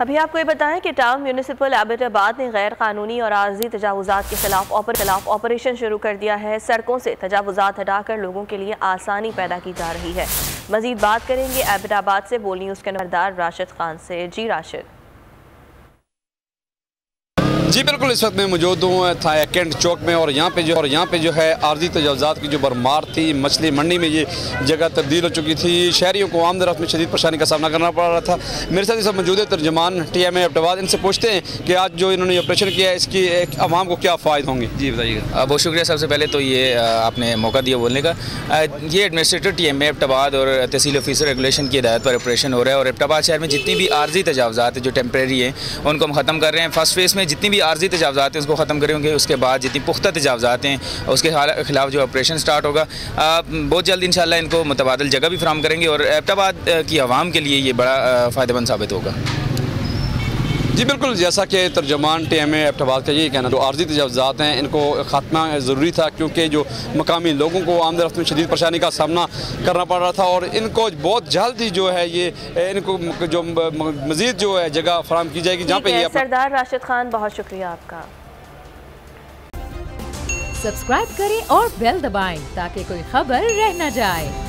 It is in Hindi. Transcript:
अभी आपको ये बताएं कि टाउन म्यूनिसिपल एबटाबाद ने गैर कानूनी और आर्जी तजावुजात के खिलाफ ऑपरेशन शुरू कर दिया है। सड़कों से तजावुजात हटाकर लोगों के लिए आसानी पैदा की जा रही है। मजीद बात करेंगे एबटाबाद से बोल न्यूज़ के नंबरदार राशिद खान से। जी राशिद। जी बिल्कुल, इस वक्त मैं मौजूद हूँ था कैंट चौक में और यहाँ पे जो है आर्जी तजावुजात की जो भरमार थी। मछली मंडी में ये जगह तब्दील हो चुकी थी। शहरियों को आमदरफ्त में शदीद परेशानी का सामना करना पड़ रहा था। मेरे साथ सब मौजूद है तर्जमान TMA अब्बटाबाद। इनसे पूछते हैं कि आज जो इन्होंने ऑपरेशन किया है इसकी आवाम को क्या फ़ायदे होंगे। जी बताइएगा। बहुत शुक्रिया। सबसे पहले तो ये आपने मौका दिया बोलने का। ये एडमिनिस्ट्रेटर TMA अब्बटाबाद और तहसील ऑफिसर रेगुलेशन की हिदायत पर ऑपरेशन हो रहा है और अब्बटाबाद शहर में जितनी भी आर्जी तजावुजात जो टेम्प्रेरी हैं उनको हम ख़त्म कर रहे हैं। फर्स्ट फेज़ में जितनी भी आर्जी तजावुजात उसको ख़त्म करेंगे। उसके बाद जितनी पुख्ता तजावुजात हैं उसके खिलाफ जो ऑपरेशन स्टार्ट होगा बहुत जल्द इंशाल्लाह इनको मुतबादिल जगह भी फराहम करेंगे और अब्बटाबाद की आवाम के लिए ये बड़ा फ़ायदेमंद साबित होगा। जी बिल्कुल, जैसा कि तर्जमान TMA अब्बटाबाद का यही कहना, जो आर्जी तजावुजात हैं इनको ख़त्मा ज़रूरी था क्योंकि जो मकामी लोगों को आमदरफ्त में शदीद परेशानी का सामना करना पड़ रहा था और इनको बहुत जल्द ही जो है ये इनको जो मज़ीद जो है जगह फराहम की जाएगी जहाँ पे ये। सरदार राशिद खान, बहुत शुक्रिया आपका। सब्सक्राइब करें और बेल दबाएं ताकि कोई खबर रह न जाए।